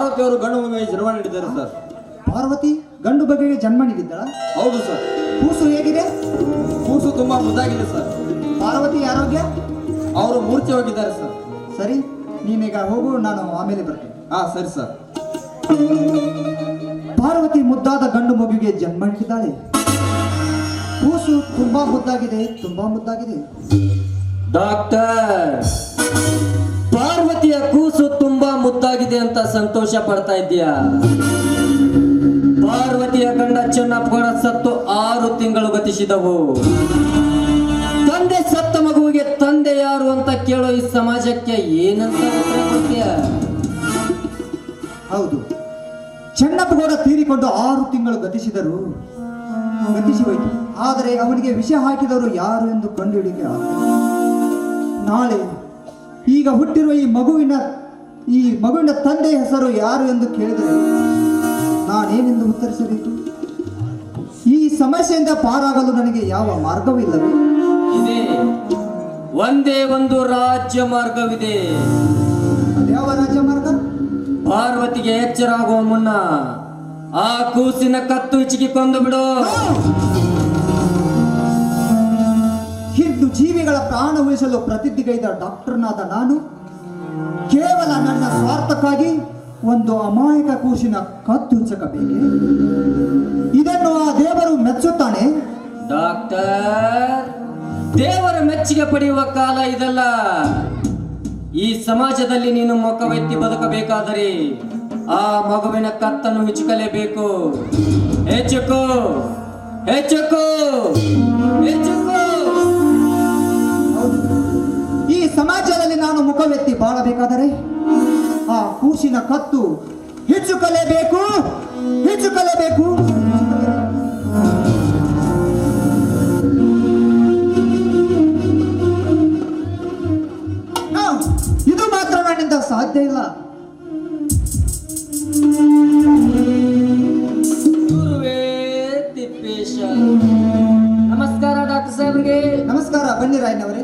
ಪಾರ್ವತಿ ಅವರು ಗಂಡು ಮಗುವಿಗೆ ಜನ್ಮ ನೀಡಿದ್ದಾರೆ ಸರ್. ಪಾರ್ವತಿ ಗಂಡು ಬಗೆಗೆ ಜನ್ಮ ನೀಡಿದ್ದಳ? ಹೌದು ಸರ್. ಕೂಸು ಹೇಗಿದೆ? ಕೂಸು ತುಂಬಾ ಮುದ್ದಾಗಿದೆ ಸರ್. ಪಾರ್ವತಿ ಆರೋಗ್ಯ? ಅವರು ಮೂರ್ಛೆ ಹೋಗಿದ್ದಾರೆ ಸರ್. ಸರಿ, ನೀನೀಗ ಹೋಗು, ನಾನು ಆಮೇಲೆ ಬರ್ತೇನೆ. ಹಾ ಸರಿ ಸರ್. ಪಾರ್ವತಿ ಮುದ್ದಾದ ಗಂಡು ಮಗುವಿಗೆ ಜನ್ಮ ನೀಡಿದ್ದಾಳೆ. ಕೂಸು ತುಂಬಾ ಮುದ್ದಾಗಿದೆ, ತುಂಬಾ ಮುದ್ದಾಗಿದೆ. ಡಾಕ್ಟರ್, ಪಾರ್ವತಿಯ ಕೂಸು ತುಂಬಾ ಮುದ್ದಾಗಿದೆ ಅಂತ ಸಂತೋಷ ಪಡ್ತಾ ಇದ್ದೀಯಾ? ಪಾರ್ವತಿಯ ಗಂಡ ಚೆನ್ನಪ್ಪಗೌಡ ಸತ್ತು 6 ತಿಂಗಳು ಗತಿಸಿದವು. ತಂದೆ ಸತ್ತ ಮಗುವಿಗೆ ತಂದೆ ಯಾರು ಅಂತ ಕೇಳೋ ಈ ಸಮಾಜಕ್ಕೆ ಏನಂತ ಉತ್ತರ ಕೊಡ್ತೀಯ? ಹೌದು, ಚೆನ್ನಪ್ಪಗೌಡ ತೀರಿಕೊಂಡು 6 ತಿಂಗಳು ಗತಿಸಿ ಹೋಯಿತು. ಆದರೆ ಅವನಿಗೆ ವಿಷ ಹಾಕಿದವರು ಯಾರು ಎಂದು ಕಂಡುಹಿಡಿಯಲಿಕ್ಕೆ ಆಗಲಿಲ್ಲ. ನಾಳೆ ಈಗ ಹುಟ್ಟಿರುವ ಈ ಮಗುವಿನ ತಂದೆ ಹೆಸರು ಯಾರು ಎಂದು ಕೇಳಿದರೆ ನಾನೇನೆಂದು ಉತ್ತರಿಸಬೇಕು? ಈ ಸಮಸ್ಯೆಯಿಂದ ಪಾರಾಗಲು ನನಗೆ ಯಾವ ಮಾರ್ಗವಿಲ್ಲವೇ? ಇದೆ, ಒಂದೇ ಒಂದು ರಾಜ್ಯ ಮಾರ್ಗವಿದೆ. ಯಾವ ರಾಜ್ಯ ಮಾರ್ಗ? ಪಾರ್ವತಿಗೆ ಎಚ್ಚರ ಆಗುವ ಮುನ್ನ ಆ ಕೂಸಿನ ಕತ್ತು ಹಿಚಿಕಿ ಕೊಂದು ಬಿಡು. ಹಿಂದು ಜೀವಿಗಳ ಪ್ರಾಣ ಉಳಿಸಲು ಪ್ರತಿಜ್ಞೆಗೈದ ಡಾಕ್ಟರ್ನಾದ ನಾನು ಕೇವಲ ನನ್ನ ಸ್ವಾರ್ಥಕ್ಕಾಗಿ ಒಂದು ಅಮಾಯಕ ಕೂಸಿನ ಕತ್ತು ಹಿಚ್ಚಕಬೇಕೆ? ಇದನ್ನು ಆ ದೇವರು ಮೆಚ್ಚುತ್ತಾನೆ? ಡಾಕ್ಟರ್, ದೇವರ ಮೆಚ್ಚುಗೆ ಪಡೆಯುವ ಕಾಲ ಇದಲ್ಲ. ಈ ಸಮಾಜದಲ್ಲಿ ನೀನು ಮುಖವೆತ್ತಿ ಬದುಕಬೇಕಾದರೆ ಆ ಮಗುವಿನ ಕತ್ತನ್ನು ಹಿಚ್ಚುಕಲೇಬೇಕು. ಹೆಚ್ಚುಕೋ ಹೆಚ್ಚುಕೋ ಹೆಚ್ಚುಕೋ. ಈ ಸಮಾಜದಲ್ಲಿ ನಾನು ಮುಖವೆತ್ತಿ ಬಾಳಬೇಕಾದರೆ ಆ ಕೂಸಿನ ಕತ್ತು ಹಿಚ್ಚುಕಲೇಬೇಕು, ಹಿಚ್ಚುಕಲೇಬೇಕು. ಇದು ಮಾತ್ರ ನನ್ನಿಂದ ಸಾಧ್ಯ ಇಲ್ಲ. ಗುರುವೇ ತಿಪ್ಪೇಶ. ನಮಸ್ಕಾರ ಡಾಕ್ಟರ್ ಸಾಹೇಬ್ರಿಗೆ. ನಮಸ್ಕಾರ, ಬನ್ನಿ ರಾಯ್ನವರೇ.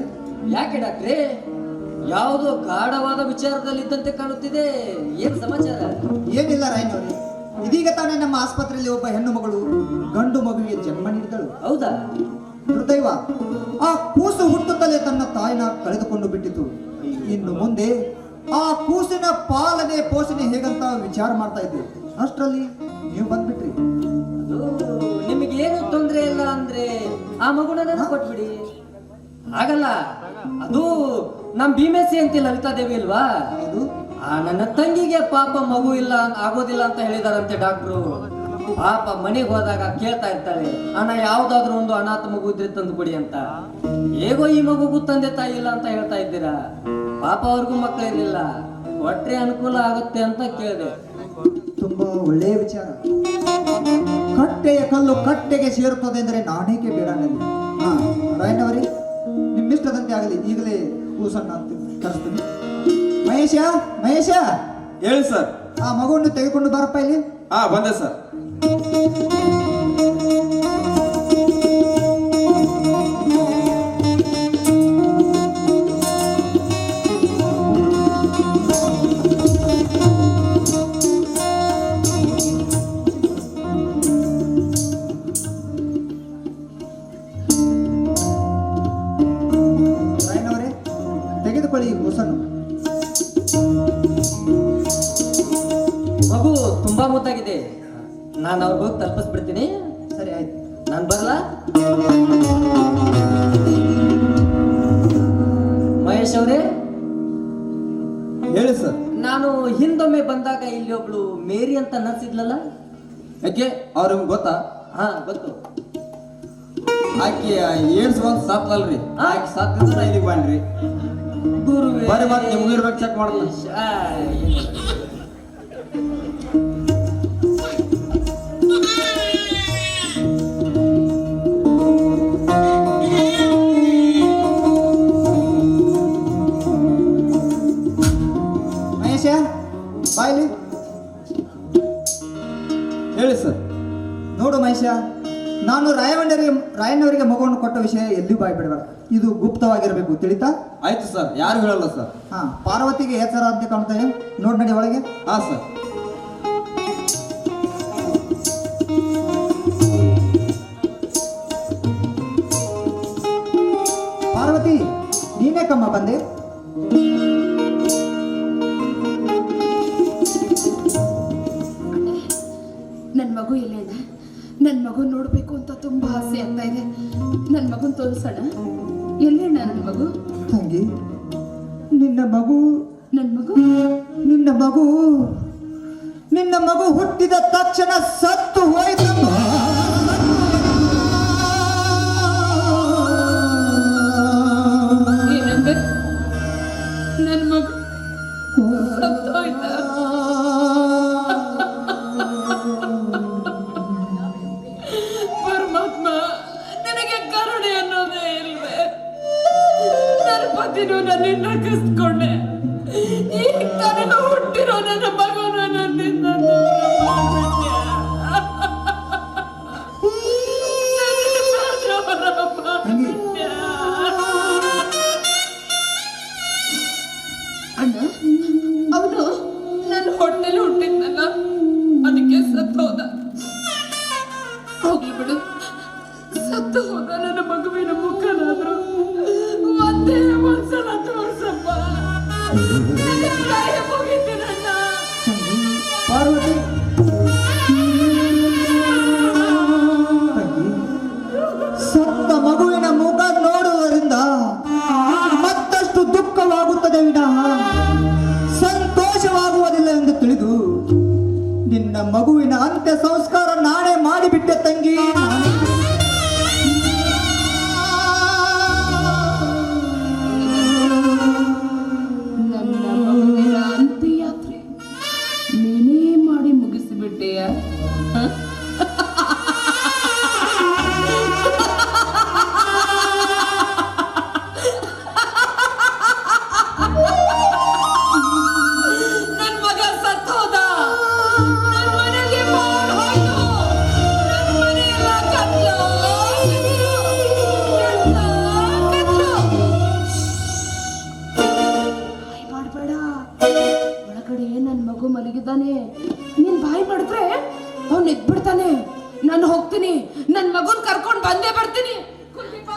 ಯಾಕೆ ಡಾಕ್ಟ್ರೇ, ಯಾವುದೋ ಗಾಢವಾದ ವಿಚಾರದಲ್ಲಿ ಇದ್ದಂತೆ ಕಾಣುತ್ತಿದೆ, ಏನ್ ಸಮಾಚಾರ? ಏನಿಲ್ಲ ರಾಯ್ನವರೇ, ಇದೀಗ ತಾನೇ ನಮ್ಮ ಆಸ್ಪತ್ರೆಯಲ್ಲಿ ಒಬ್ಬ ಹೆಣ್ಣು ಮಗಳು ಗಂಡು ಮಗುವಿಗೆ ಜನ್ಮ ನೀಡಿದಳು. ಹೌದಾ? ದುರ್ದೈವ, ಆ ಕೂಸು ಹುಟ್ಟುತ್ತಲೇ ತನ್ನ ತಾಯಿನ ಕಳೆದುಕೊಂಡು ಬಿಟ್ಟಿತು. ಇನ್ನು ಮುಂದೆ ಆ ಕೂಸಿನ ಪಾಲನೆ ಪೋಷಣೆ ಹೇಗಂತ ವಿಚಾರ ಮಾಡ್ತಾ ಇದ್ದೆ. ಅಷ್ಟರಲ್ಲಿ ನೀವು ಬಂದ್ಬಿಟ್ರಿ. ನಿಮಗೆ ಏನು ತೊಂದರೆ ಇಲ್ಲ ಅಂದ್ರೆ ಆ ಮಗುನ ನನಗೆ ಕೊಟ್ಬಿಡಿ. ಹಾಗಲ್ಲ, ಅದು ನಮ್ ಭೀಮೇಸಿ ಅಂತಿ ಲಲಿತಾ ದೇವಿ ಇಲ್ವಾ, ಇದು ಆ ನನ್ನ ತಂಗಿಗೆ ಪಾಪ ಮಗು ಇಲ್ಲ ಆಗೋದಿಲ್ಲ ಅಂತ ಹೇಳಿದಾರಂತೆ ಡಾಕ್ಟ್ರು. ಪಾಪ ಮನೆಗೆ ಹೋದಾಗ ಕೇಳ್ತಾ ಇರ್ತಾಳೆ, ಅಣ್ಣ ಯಾವ್ದಾದ್ರು ಒಂದು ಅನಾಥ ಮಗು ಇದ್ರೆ ತಂದು ಕೊಡಿ ಅಂತ. ಹೇಗೋ ಈ ಮಗುಗೂ ತಂದೆ ತಾಯಿ ಇಲ್ಲ ಅಂತ ಹೇಳ್ತಾ ಇದ್ದೀರಾ. ಪಾಪ ಅವ್ರಿಗೂ ಮಕ್ಕಳಿರ್ಲಿಲ್ಲ, ಒಟ್ರೆ ಅನುಕೂಲ ಆಗುತ್ತೆ ಅಂತ ಕೇಳಿದೆ. ತುಂಬಾ ಒಳ್ಳೆಯ ವಿಚಾರ. ಕಟ್ಟೆಯ ಕಲ್ಲು ಕಟ್ಟೆಗೆ ಸೇರುತ್ತದೆ ಅಂದರೆ ನಾನೇಕೆ ಬೇಡ ನನಗೆ. ಹಾ ರಾಯಣ್ಣವರೇ, ನಿಮ್ಮಿಷ್ಟದಂತೆ ಆಗಲಿ. ಈಗಲೇ ಕೂಸನ್ನ ಕರೆಸ್ತೀನಿ. ಮಹೇಶ, ಮಹೇಶ, ಹೇಳಿ ಸರ್. ಆ ಮಗುವನ್ನು ತೆಗೆದುಕೊಂಡು ಬಾರಪ್ಪ ಇಲ್ಲಿ. ಹಾ ಬಂದೆ ಸರ್. ರಾಯಣ್ಣವರೇ, ತೆಗೆದುಕೊಳ್ಳಿ ಈ ಕೂಸನ್ನು. ಮಗು ತುಂಬಾ ಮುದ್ದಾಗಿದೆ, ನಾನು ಅವ್ರಿಗೆ ಹೋಗಿ ತಲುಪಿಸ್ಬಿಡ್ತೀನಿ. ಸರಿ, ಆಯ್ತು. ನಾನು ಬರಲಾ? ಮಹೇಶ್ ಅವರೇ, ಹೇಳಿ ಸರ್. ನಾನು ಹಿಂದೊಮ್ಮೆ ಬಂದಾಗ ಇಲ್ಲಿ ಒಬ್ಳು ಮೇರಿ ಅಂತ ನರ್ಸ್ ಇದ್ಲಲ್ಲ? ಯಾಕೆ ಅವ್ರ ನಿಮ್ಗೆ ಗೊತ್ತಾ? ಹಾ ಗೊತ್ತು. ಆಕೆ ಏಡ್ಸ್ ಬಂದು ಸಾತ್ಲಲ್ರಿ, ಆಕೆ ಸಾತ್ತಿದ್ರೆ ಇಲ್ಲಿಗೆ ಬನ್ರಿ. ಗುರುವೇ, ಬರೀ ಮತ್ತೆ ನಿಮ್ಗೆ ಇರ್ಬೇಕು, ಚೆಕ್ ಮಾಡೋಣ. ಮಹೇಶ, ಬಾಯ್ಲಿ. ಹೇಳಿ ಸರ್. ನೋಡು ಮಹೇಶ, ನಾನು ರಾಯಣ್ಣವರಿಗೆ ಮಗುವನ್ನು ಕೊಟ್ಟ ವಿಷಯ ಎಲ್ಲಿಯೂ ಬಾಯ್ ಬಿಡಬೇಡ. ಇದು ಗುಪ್ತವಾಗಿರಬೇಕು, ತಿಳಿತಾ? ಆಯ್ತು ಸರ್, ಯಾರು ಹೇಳಲ್ಲ ಸರ್. ಹಾ, ಪಾರ್ವತಿಗೆ ಎಚ್ಚರ ಅಂತ ಕಾಣ್ತೇನೆ. ನೋಡ್ ನಡಿ ಒಳಗೆ. ಹಾ ಸರ್. ಬೇಕಮ್ಮ ಬಂದೆ? ನನ್ ಮಗು ಎಲ್ಲೇನ? ನನ್ ಮಗು ನೋಡ್ಬೇಕು ಅಂತ ತುಂಬಾ ಆಸೆ ಆಗ್ತಾ ಇದೆ. ನನ್ ಮಗುನ್ ತೋರಿಸೋಣ. ಎಲ್ಲೇನ ನನ್ ಮಗು? ತಂಗಿ, ನಿನ್ನ ಮಗು ನನ್ ಮಗು ನಿನ್ನ ಮಗು ನಿನ್ನ ಮಗು ಹುಟ್ಟಿದ ತಕ್ಷಣ ಸತ್ತು ಹೋಯ್ತಮ್ಮ. ಏನಂದ್ರೆ ನನ್ ಮಗು ಸತ್ತೋಯ್ತ? ಪರಮಾತ್ಮ, ನಿನಗೆ ಕರುಣೆ ಅನ್ನೋದೇ ಇಲ್ವೇ? ನನ್ನ ಪತಿನೂ ನನ್ನಿಂದ ಕಸ್ಕೊಂಡೆ. ಈಗ ನನಗೆ ಹುಟ್ಟಿರೋ ನನ್ನ ಮಗುನ ನನ್ನಿಂದ ದೂರ ಮಾಡ್ಬಿಟ್ಯಾ? ಅಣ್ಣ, ಅವನು ನನ್ನ ಹೊಟ್ಟೆಲಿ ಹುಟ್ಟಿದ್ನಲ್ಲ, ಅದಕ್ಕೆ ಸತ್ತು ಹೋದ. ಹೋಗ್ಲಿ ಬಿಡು, ಸತ್ತು ಹೋದ ನನ್ನ ಮಗುವಿನ ಮುಖನಾದ್ರು ಒಂದೇ ಒಂದ್ಸಲ ತೋರ್ಸಪ್ಪ. ಮುಗಿತೀನಣ್ಣ. ಪಾರ್ವತಿ, ಸತ್ತ ಮಗುವಿನ ಮುಖ ನೋಡುವುದರಿಂದ ಮತ್ತಷ್ಟು ದುಃಖವಾಗುತ್ತದೆ ವಿನಃ ಸಂತೋಷವಾಗುವುದಿಲ್ಲ ಎಂದು ತಿಳಿದು ನಿನ್ನ ಮಗುವಿನ ಅಂತ್ಯ ಸಂಸ್ಕಾರ ನಾನೇ ಮಾಡಿಬಿಟ್ಟೆ ತಂಗಿ. ನನ್ನ ಮಗುವಿನ ಅಂತ್ಯಯಾತ್ರೆ ನೀನೇ ಮಾಡಿ ಮುಗಿಸಿಬಿಟ್ಟೆಯ? ನನ್ ಮಗ ಸತ್ತೋದ. ನನ್ ಮನೆಗೆ ಮಾಡ್ ಹೋಯ್ತು. ನನ್ ಮನೆಯೆಲ್ಲ ಕತ್ಲು. ಬಾಯ್ ಮಾಡ್ಬೇಡ. ಒಳಗಡೆ ನನ್ ಮಗು ಮಲಗಿದ್ದಾನೆ. ನೀನ್ ಬಾಯ್ ಮಾಡಿದ್ರೆ ಅವ್ನು ಎದ್ಬಿಡ್ತಾನೆ. ನಾನು ಹೋಗ್ತೀನಿ, ನನ್ ಮಗುನ್ ಕರ್ಕೊಂಡ್ ಬಂದೇ ಬರ್ತೀನಿ. ಕುಲ್ದೀಪ.